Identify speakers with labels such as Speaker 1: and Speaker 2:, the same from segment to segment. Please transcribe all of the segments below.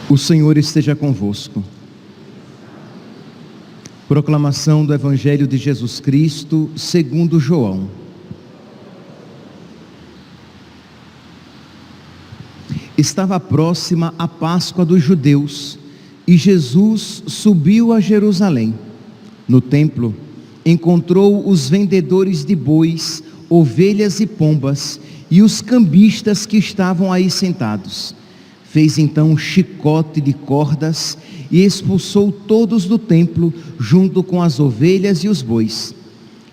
Speaker 1: O Senhor esteja convosco. Proclamação do Evangelho de Jesus Cristo segundo João. Estava próxima a Páscoa dos judeus e Jesus subiu a Jerusalém. No templo, encontrou os vendedores de bois, ovelhas e pombas e os cambistas que estavam aí sentados. Fez então um chicote de cordas e expulsou todos do templo, junto com as ovelhas e os bois.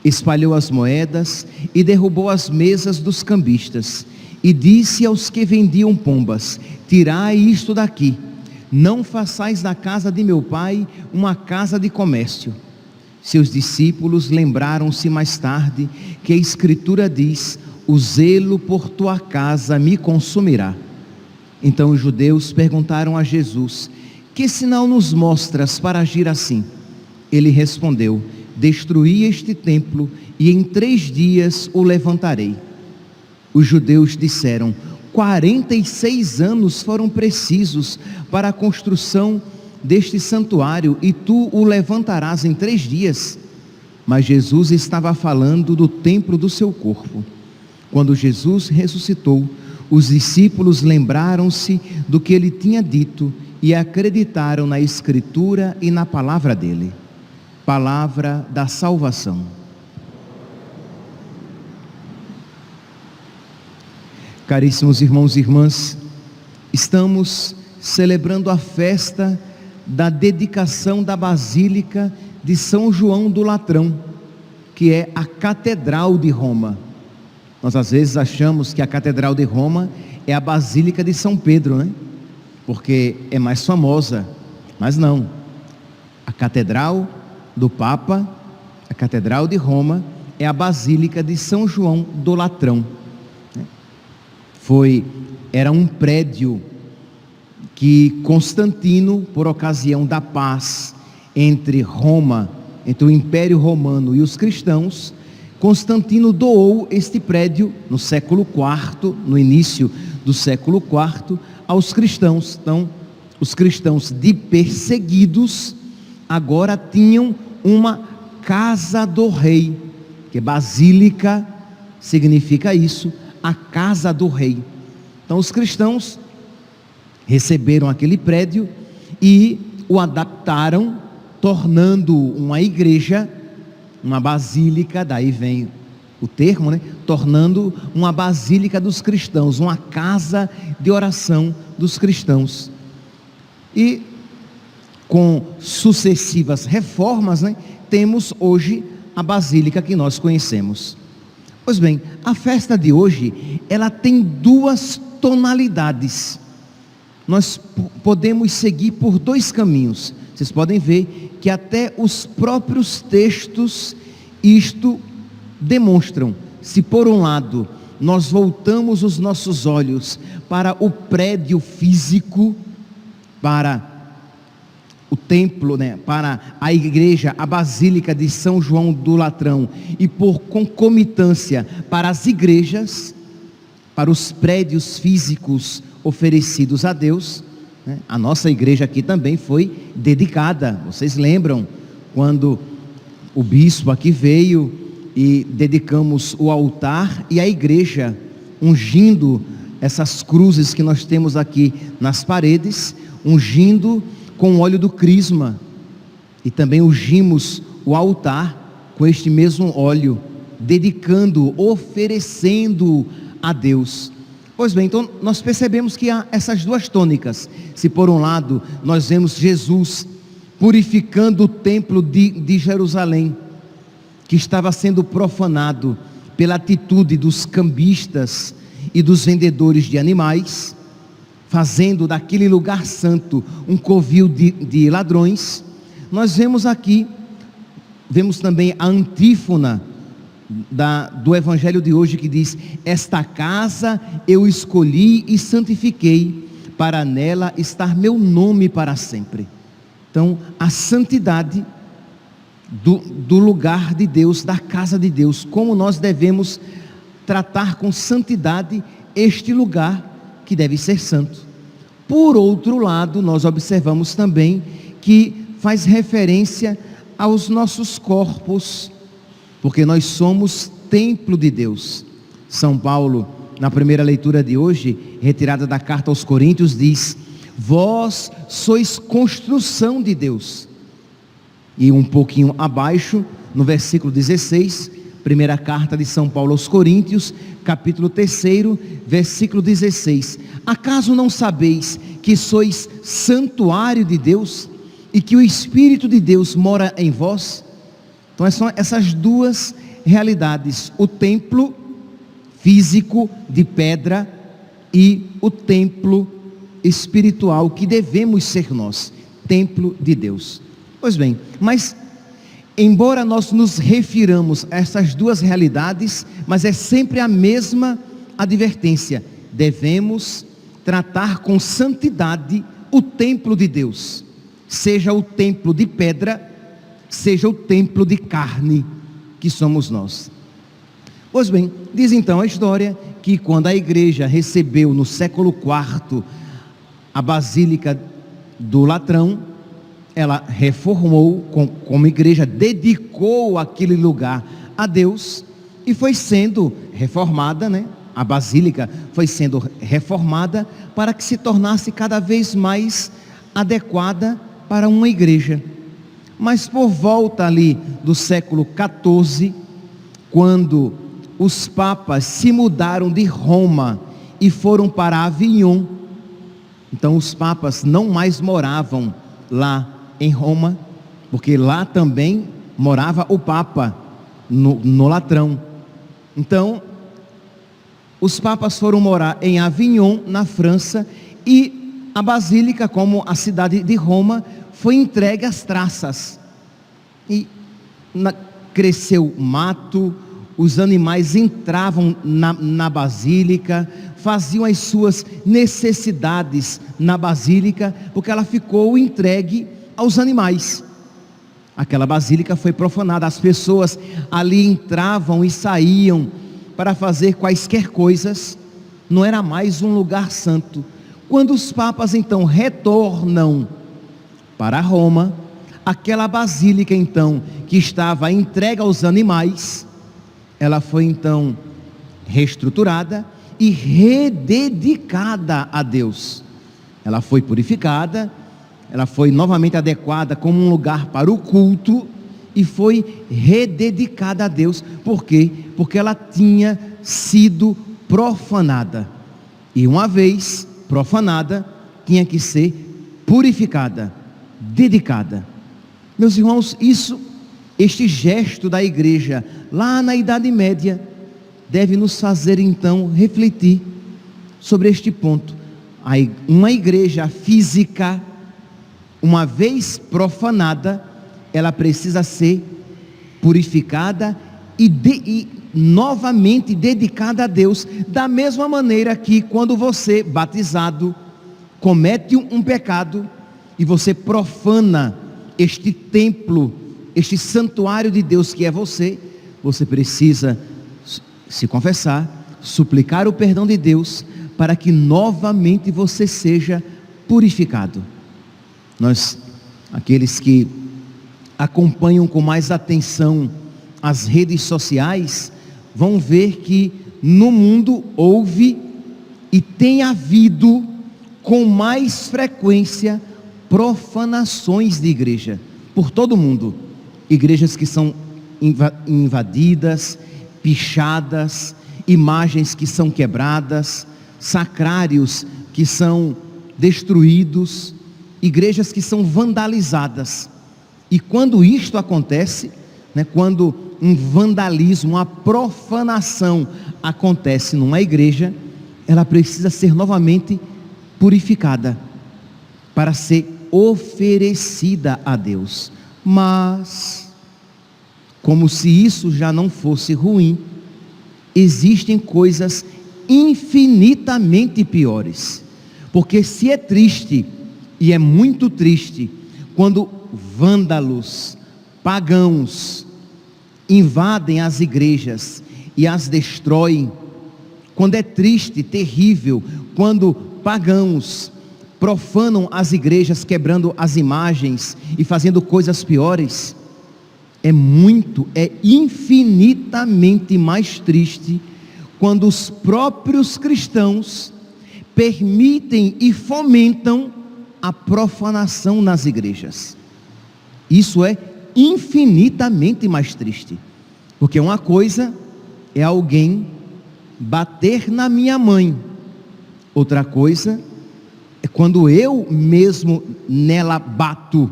Speaker 1: Espalhou as moedas e derrubou as mesas dos cambistas. E disse aos que vendiam pombas: tirai isto daqui, não façais da casa de meu pai uma casa de comércio. Seus discípulos lembraram-se mais tarde que a Escritura diz: o zelo por tua casa me consumirá. Então os judeus perguntaram a Jesus: que sinal nos mostras para agir assim? Ele respondeu: destruí este templo e em 3 dias o levantarei. Os judeus disseram: 46 anos foram precisos para a construção deste santuário e tu o levantarás em 3 dias? Mas Jesus estava falando do templo do seu corpo. Quando Jesus ressuscitou, os discípulos lembraram-se do que ele tinha dito e acreditaram na Escritura e na palavra dele. Palavra da salvação. Caríssimos irmãos e irmãs, estamos celebrando a festa da dedicação da Basílica de São João do Latrão, que é a Catedral de Roma. Nós às vezes achamos que a Catedral de Roma é a Basílica de São Pedro, né? Porque é mais famosa, mas não. A Catedral do Papa, a Catedral de Roma, é a Basílica de São João do Latrão. Era um prédio que Constantino, por ocasião da paz entre Roma, entre o Império Romano e os cristãos, Constantino doou este prédio no século IV, no início do século IV, aos cristãos. Então, os cristãos de perseguidos agora tinham uma casa do rei, que basílica significa isso, a casa do rei. Então os cristãos receberam aquele prédio e o adaptaram, tornando uma igreja, uma basílica, daí vem o termo, né? Tornando uma basílica dos cristãos, uma casa de oração dos cristãos. E com sucessivas reformas, né, temos hoje a basílica que nós conhecemos. Pois bem, a festa de hoje, ela tem 2 tonalidades. Nós podemos seguir por 2 caminhos. Vocês podem ver que até os próprios textos isto demonstram. Se por um lado nós voltamos os nossos olhos para o prédio físico, para o templo, né, para a igreja, a Basílica de São João do Latrão, e por concomitância para as igrejas, para os prédios físicos oferecidos a Deus, né? A nossa igreja aqui também foi dedicada. Vocês lembram quando o bispo aqui veio e dedicamos o altar e a igreja, ungindo essas cruzes que nós temos aqui nas paredes, ungindo com o óleo do crisma, e também ungimos o altar com este mesmo óleo, dedicando, oferecendo a Deus. Pois bem, então nós percebemos que há essas 2 tônicas. Se por um lado nós vemos Jesus purificando o templo de Jerusalém, que estava sendo profanado pela atitude dos cambistas e dos vendedores de animais, fazendo daquele lugar santo um covil de ladrões, nós vemos aqui, vemos também a antífona do Evangelho de hoje, que diz: esta casa eu escolhi e santifiquei para nela estar meu nome para sempre. Então, a santidade do lugar de Deus, da casa de Deus, como nós devemos tratar com santidade este lugar que deve ser santo. Por outro lado, nós observamos também que faz referência aos nossos corpos, porque nós somos templo de Deus. São Paulo, na primeira leitura de hoje, retirada da carta aos Coríntios, diz: vós sois construção de Deus. E um pouquinho abaixo, no versículo 16, primeira carta de São Paulo aos Coríntios, capítulo 3, versículo 16: acaso não sabeis que sois santuário de Deus e que o Espírito de Deus mora em vós? Então são essas duas realidades: o templo físico de pedra e o templo espiritual que devemos ser nós, templo de Deus. Pois bem, mas embora nós nos refiramos a essas duas realidades, mas é sempre a mesma advertência: devemos tratar com santidade o templo de Deus, seja o templo de pedra, seja o templo de carne que somos nós. Pois bem, diz então a história que quando a igreja recebeu no século IV a Basílica do Latrão, ela reformou como igreja, dedicou aquele lugar a Deus e foi sendo reformada, né? A Basílica foi sendo reformada para que se tornasse cada vez mais adequada para uma igreja. Mas por volta ali do século XIV, quando os papas se mudaram de Roma e foram para Avignon, então os papas não mais moravam lá em Roma, porque lá também morava o Papa, no Latrão. Então, os papas foram morar em Avignon, na França, e a Basílica, como a cidade de Roma, foi entregue às traças. E cresceu mato, os animais entravam na Basílica, faziam as suas necessidades na Basílica, porque ela ficou entregue aos animais. Aquela Basílica foi profanada, as pessoas ali entravam e saíam para fazer quaisquer coisas, não era mais um lugar santo. Quando os papas então retornam para Roma, aquela Basílica então, que estava entregue aos animais, ela foi então reestruturada e rededicada a Deus. Ela foi purificada, ela foi novamente adequada como um lugar para o culto e foi rededicada a Deus. Por quê? Porque ela tinha sido profanada, e uma vez profanada, tinha que ser purificada, dedicada. Meus irmãos, este gesto da igreja lá na Idade Média deve nos fazer então refletir sobre este ponto. Uma igreja física, uma vez profanada, ela precisa ser purificada e novamente dedicada a Deus, da mesma maneira que quando você, batizado, comete um pecado e você profana este templo, este santuário de Deus que é você precisa se confessar, suplicar o perdão de Deus, para que novamente você seja purificado. Nós, aqueles que acompanham com mais atenção as redes sociais, vão ver que no mundo houve e tem havido com mais frequência profanações de igreja, por todo o mundo. Igrejas que são invadidas, pichadas, imagens que são quebradas, sacrários que são destruídos, igrejas que são vandalizadas. E quando isto acontece, quando um vandalismo, uma profanação acontece numa igreja, ela precisa ser novamente purificada para ser oferecida a Deus. Mas, como se isso já não fosse ruim, existem coisas infinitamente piores, Porque se é triste, e é muito triste, quando vândalos, pagãos, invadem as igrejas e as destroem, quando é triste, terrível, quando pagãos profanam as igrejas, quebrando as imagens e fazendo coisas piores, é infinitamente mais triste quando os próprios cristãos permitem e fomentam a profanação nas igrejas. Isso é infinitamente mais triste, porque uma coisa é alguém bater na minha mãe, outra coisa é quando eu mesmo nela bato.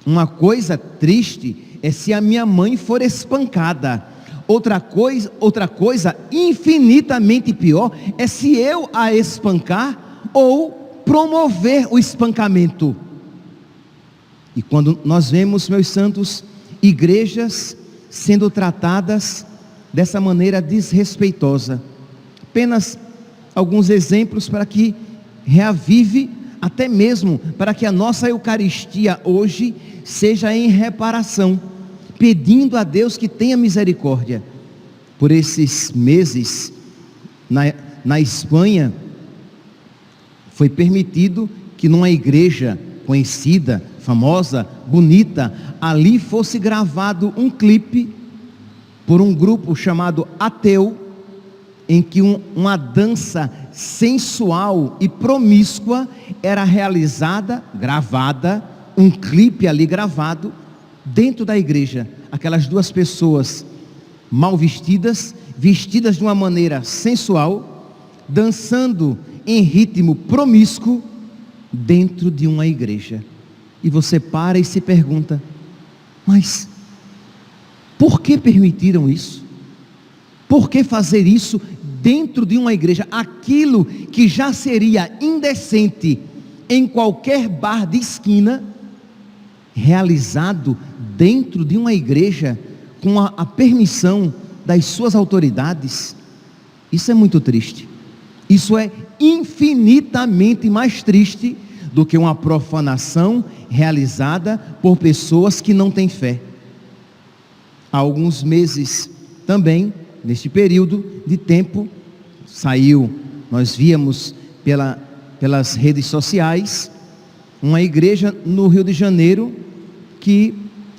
Speaker 1: Uma coisa triste é se a minha mãe for espancada. Outra coisa infinitamente pior é se eu a espancar ou promover o espancamento. E quando nós vemos, meus santos, igrejas sendo tratadas dessa maneira desrespeitosa, apenas alguns exemplos para que reavive, até mesmo para que a nossa Eucaristia hoje seja em reparação, pedindo a Deus que tenha misericórdia. Por esses meses, na Espanha, foi permitido que numa igreja conhecida, famosa, bonita, ali fosse gravado um clipe por um grupo chamado Ateu, em que uma dança sensual e promíscua era realizada, gravada, um clipe ali gravado, dentro da igreja. Aquelas duas pessoas mal vestidas, vestidas de uma maneira sensual, dançando em ritmo promíscuo, dentro de uma igreja. E você para e se pergunta, mas por que permitiram isso? Por que fazer isso dentro de uma igreja? Aquilo que já seria indecente em qualquer bar de esquina, realizado dentro de uma igreja, com a permissão das suas autoridades. Isso é muito triste. Isso é infinitamente mais triste do que uma profanação realizada por pessoas que não têm fé. Há alguns meses também, neste período de tempo, nós víamos pelas redes sociais, uma igreja no Rio de Janeiro que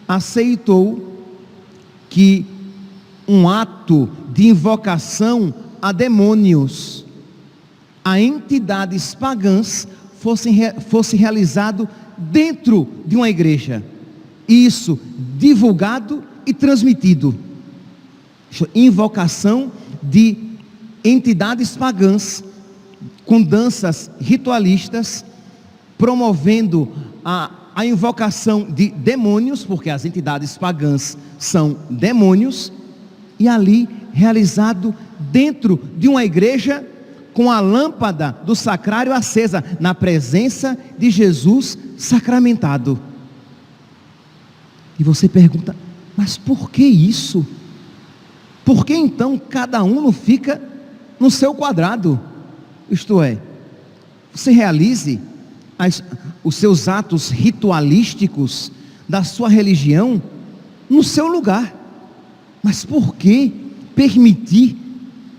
Speaker 1: aceitou que um ato de invocação a demônios, a entidades pagãs, fosse realizado dentro de uma igreja. Isso divulgado e transmitido. Invocação de entidades pagãs, com danças ritualistas, promovendo a invocação de demônios, porque as entidades pagãs são demônios, e ali realizado dentro de uma igreja, com a lâmpada do sacrário acesa, na presença de Jesus sacramentado. E você pergunta, mas por que isso? Por que então cada um não fica no seu quadrado? Isto é, você realize os seus atos ritualísticos da sua religião no seu lugar. Mas por que permitir?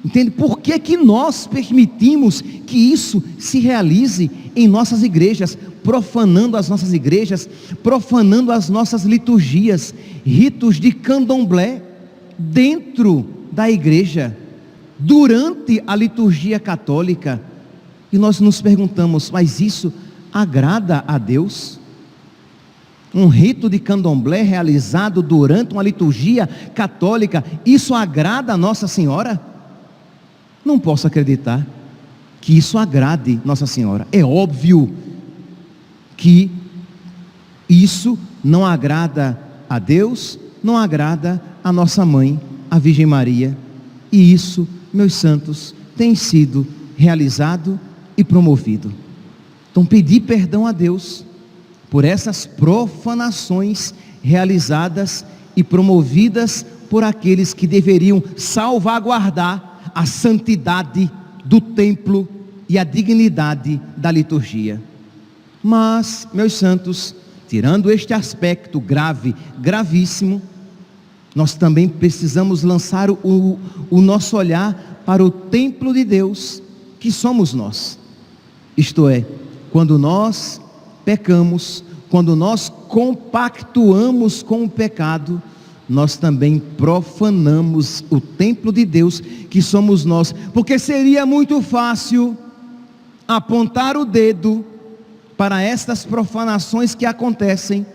Speaker 1: Entende? Por que nós permitimos que isso se realize em nossas igrejas, profanando as nossas igrejas, profanando as nossas liturgias, ritos de candomblé dentro da igreja, durante a liturgia católica? E nós nos perguntamos, mas isso agrada a Deus? Um rito de candomblé realizado durante uma liturgia católica, isso agrada a Nossa Senhora? Não posso acreditar que isso agrade Nossa Senhora. É óbvio que isso não agrada a Deus, não agrada a nossa mãe, a Virgem Maria. E isso, meus santos, tem sido realizado e promovido. Então, pedir perdão a Deus por essas profanações realizadas e promovidas por aqueles que deveriam salvaguardar a santidade do templo e a dignidade da liturgia. Mas, meus santos, tirando este aspecto grave, gravíssimo, nós também precisamos lançar o nosso olhar para o templo de Deus, que somos nós. Isto é, quando nós pecamos, quando nós compactuamos com o pecado, nós também profanamos o templo de Deus, que somos nós, porque seria muito fácil apontar o dedo para estas profanações que acontecem.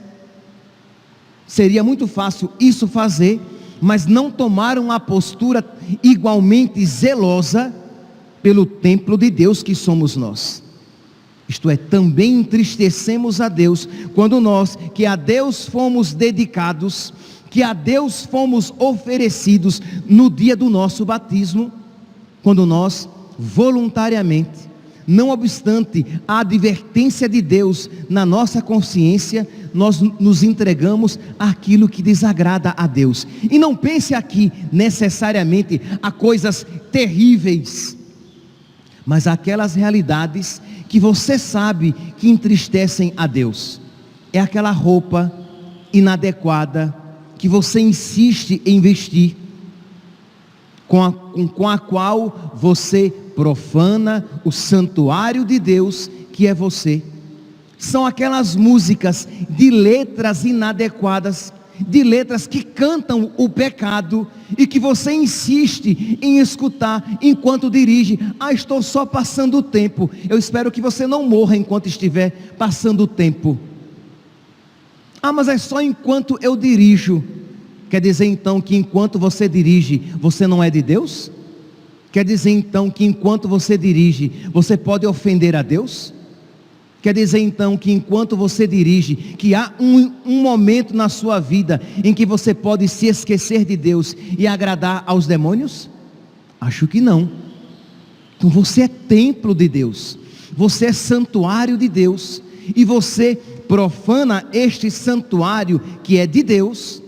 Speaker 1: Seria muito fácil isso fazer, mas não tomar uma postura igualmente zelosa pelo templo de Deus que somos nós. Isto é, também entristecemos a Deus quando nós, que a Deus fomos dedicados, que a Deus fomos oferecidos no dia do nosso batismo, quando nós voluntariamente, não obstante a advertência de Deus na nossa consciência, nós nos entregamos àquilo que desagrada a Deus. E não pense aqui necessariamente a coisas terríveis, mas aquelas realidades que você sabe que entristecem a Deus. É aquela roupa inadequada que você insiste em vestir, com a qual você profana o santuário de Deus que é você. São aquelas músicas de letras inadequadas, de letras que cantam o pecado e que você insiste em escutar enquanto dirige. Estou só passando o tempo. Eu espero que você não morra enquanto estiver passando o tempo. Mas é só enquanto eu dirijo. Quer dizer então que enquanto você dirige, você não é de Deus? Quer dizer então que enquanto você dirige, você pode ofender a Deus? Quer dizer então que enquanto você dirige, que há um momento na sua vida em que você pode se esquecer de Deus e agradar aos demônios? Acho que não. Então você é templo de Deus, você é santuário de Deus, e você profana este santuário que é de Deus,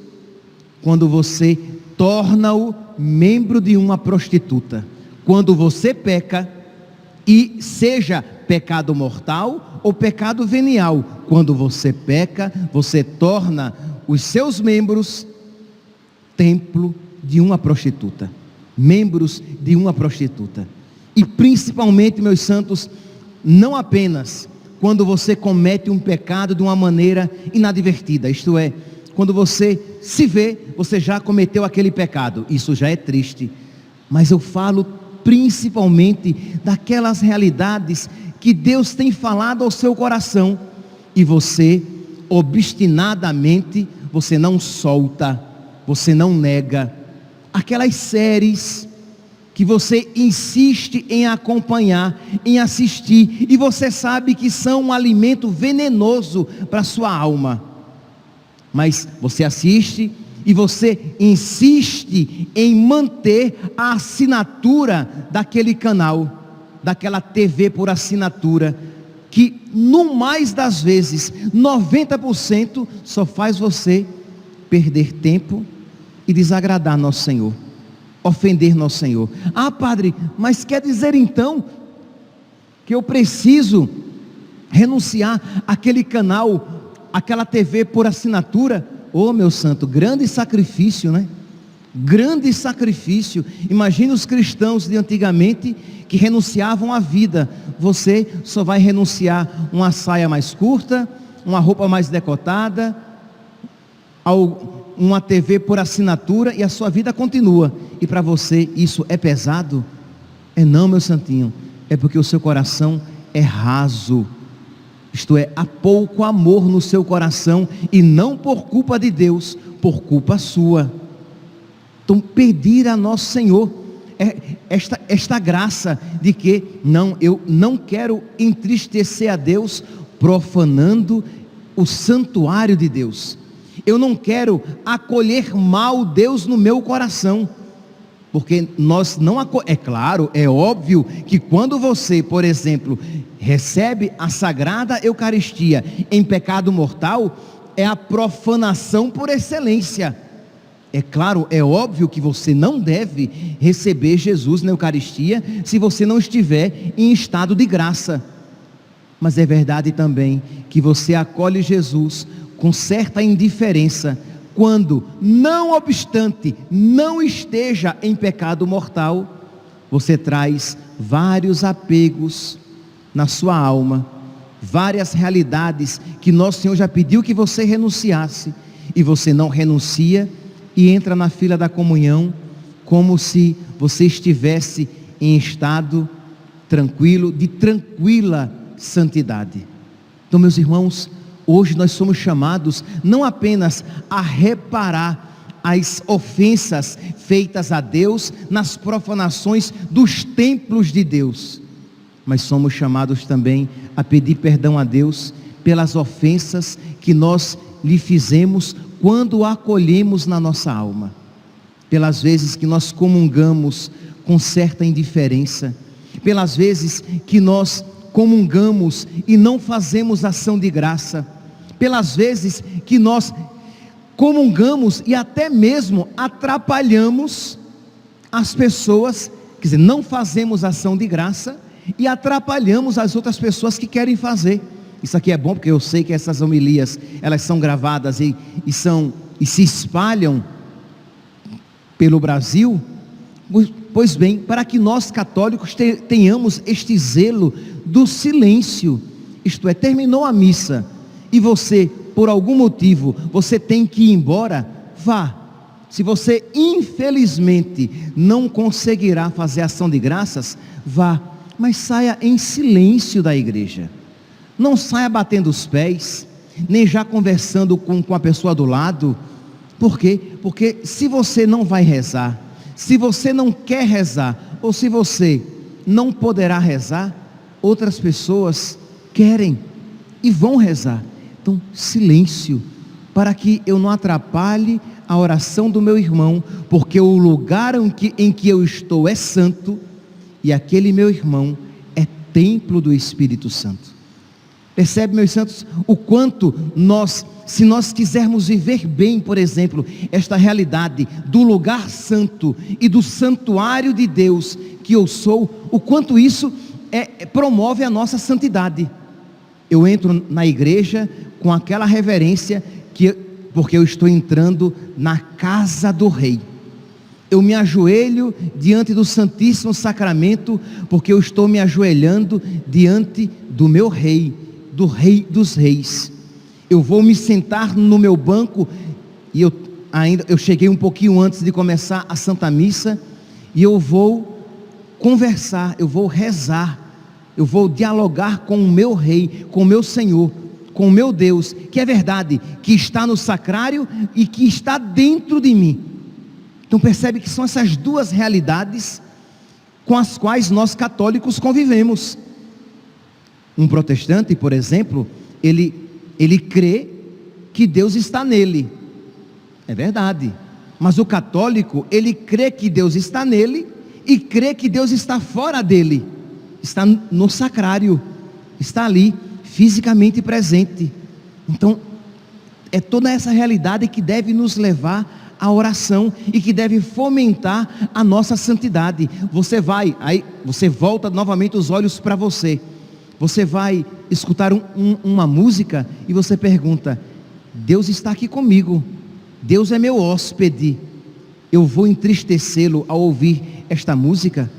Speaker 1: quando você torna-o membro de uma prostituta. Quando você peca, e seja pecado mortal ou pecado venial, quando você peca, você torna os seus membros templo de uma prostituta, membros de uma prostituta. E principalmente, meus santos, não apenas quando você comete um pecado de uma maneira inadvertida, isto é, quando você se vê, você já cometeu aquele pecado, isso já é triste. Mas eu falo principalmente daquelas realidades que Deus tem falado ao seu coração, e você obstinadamente, você não solta, você não nega. Aquelas séries que você insiste em acompanhar, em assistir, e você sabe que são um alimento venenoso para a sua alma, mas você assiste e você insiste em manter a assinatura daquele canal, daquela TV por assinatura, que no mais das vezes, 90% só faz você perder tempo e desagradar nosso Senhor, ofender nosso Senhor. Padre, mas quer dizer então que eu preciso renunciar àquele canal, aquela TV por assinatura? Meu santo, grande sacrifício, né? Grande sacrifício. Imagina os cristãos de antigamente que renunciavam à vida. Você só vai renunciar uma saia mais curta, uma roupa mais decotada, uma TV por assinatura, e a sua vida continua. E para você isso é pesado? Não, meu santinho, é porque o seu coração é raso. Isto é, há pouco amor no seu coração, e não por culpa de Deus, por culpa sua. Então, pedir a nosso Senhor esta graça de que eu não quero entristecer a Deus profanando o santuário de Deus. Eu não quero acolher mal Deus no meu coração, porque nós não é claro, é óbvio que quando você, por exemplo, recebe a Sagrada Eucaristia em pecado mortal, é a profanação por excelência. É claro, é óbvio que você não deve receber Jesus na Eucaristia se você não estiver em estado de graça. Mas é verdade também que você acolhe Jesus com certa indiferença, quando, não obstante, não esteja em pecado mortal, você traz vários apegos na sua alma, várias realidades que Nosso Senhor já pediu que você renunciasse, e você não renuncia, e entra na fila da comunhão, como se você estivesse em estado tranquilo, de tranquila santidade. Então, meus irmãos, hoje nós somos chamados não apenas a reparar as ofensas feitas a Deus nas profanações dos templos de Deus, mas somos chamados também a pedir perdão a Deus pelas ofensas que nós lhe fizemos quando o acolhemos na nossa alma, pelas vezes que nós comungamos com certa indiferença, pelas vezes que nós comungamos e não fazemos ação de graça, pelas vezes que nós comungamos e até mesmo atrapalhamos as pessoas, quer dizer, não fazemos ação de graça e atrapalhamos as outras pessoas que querem fazer. Isso aqui é bom porque eu sei que essas homilias, elas são gravadas e se espalham pelo Brasil. Pois bem, para que nós católicos tenhamos este zelo do silêncio, isto é, terminou a missa e você, por algum motivo, você tem que ir embora, vá. Se você infelizmente não conseguirá fazer ação de graças, vá, mas saia em silêncio da igreja. Não saia batendo os pés, nem já conversando com a pessoa do lado. Por quê? Porque se você não vai rezar, se você não quer rezar, ou se você não poderá rezar, outras pessoas querem e vão rezar. Então, silêncio, para que eu não atrapalhe a oração do meu irmão, porque o lugar em que eu estou é santo, e aquele meu irmão é templo do Espírito Santo. Percebe, meus santos, o quanto se nós quisermos viver bem, por exemplo, esta realidade do lugar santo e do santuário de Deus que eu sou, o quanto isso promove a nossa santidade. Eu entro na igreja com aquela reverência, porque eu estou entrando na casa do Rei. Eu me ajoelho diante do Santíssimo Sacramento, porque eu estou me ajoelhando diante do meu Rei, do Rei dos Reis. Eu vou me sentar no meu banco, e eu cheguei um pouquinho antes de começar a Santa Missa, e eu vou conversar, eu vou rezar, eu vou dialogar com o meu Rei, com o meu Senhor, com o meu Deus, que é verdade, que está no sacrário e que está dentro de mim. Então percebe que são essas duas realidades com as quais nós católicos convivemos. Um protestante, por exemplo, ele crê que Deus está nele, é verdade, mas o católico, ele crê que Deus está nele e crê que Deus está fora dele, está no sacrário, está ali, fisicamente presente. Então, é toda essa realidade que deve nos levar à oração e que deve fomentar a nossa santidade. Você volta novamente os olhos para você. Você vai escutar uma música e você pergunta: Deus está aqui comigo, Deus é meu hóspede, eu vou entristecê-lo ao ouvir esta música?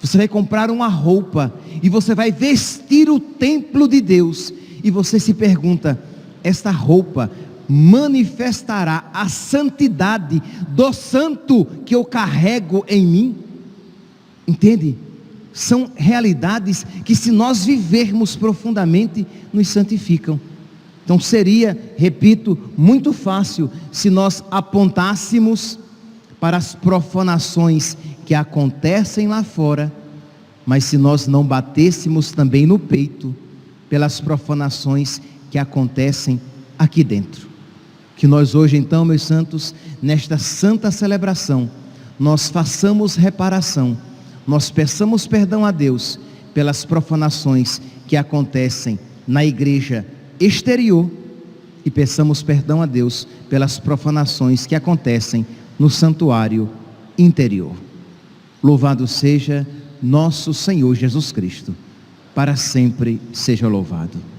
Speaker 1: Você vai comprar uma roupa e você vai vestir o templo de Deus, e você se pergunta: esta roupa manifestará a santidade do santo que eu carrego em mim? Entende? São realidades que, se nós vivermos profundamente, nos santificam. Então seria, repito, muito fácil se nós apontássemos para as profanações que acontecem lá fora, mas se nós não batêssemos também no peito pelas profanações que acontecem aqui dentro. Que nós hoje então, meus santos, nesta santa celebração, nós façamos reparação, nós peçamos perdão a Deus pelas profanações que acontecem na igreja exterior e peçamos perdão a Deus pelas profanações que acontecem no santuário interior. Louvado seja nosso Senhor Jesus Cristo, para sempre seja louvado.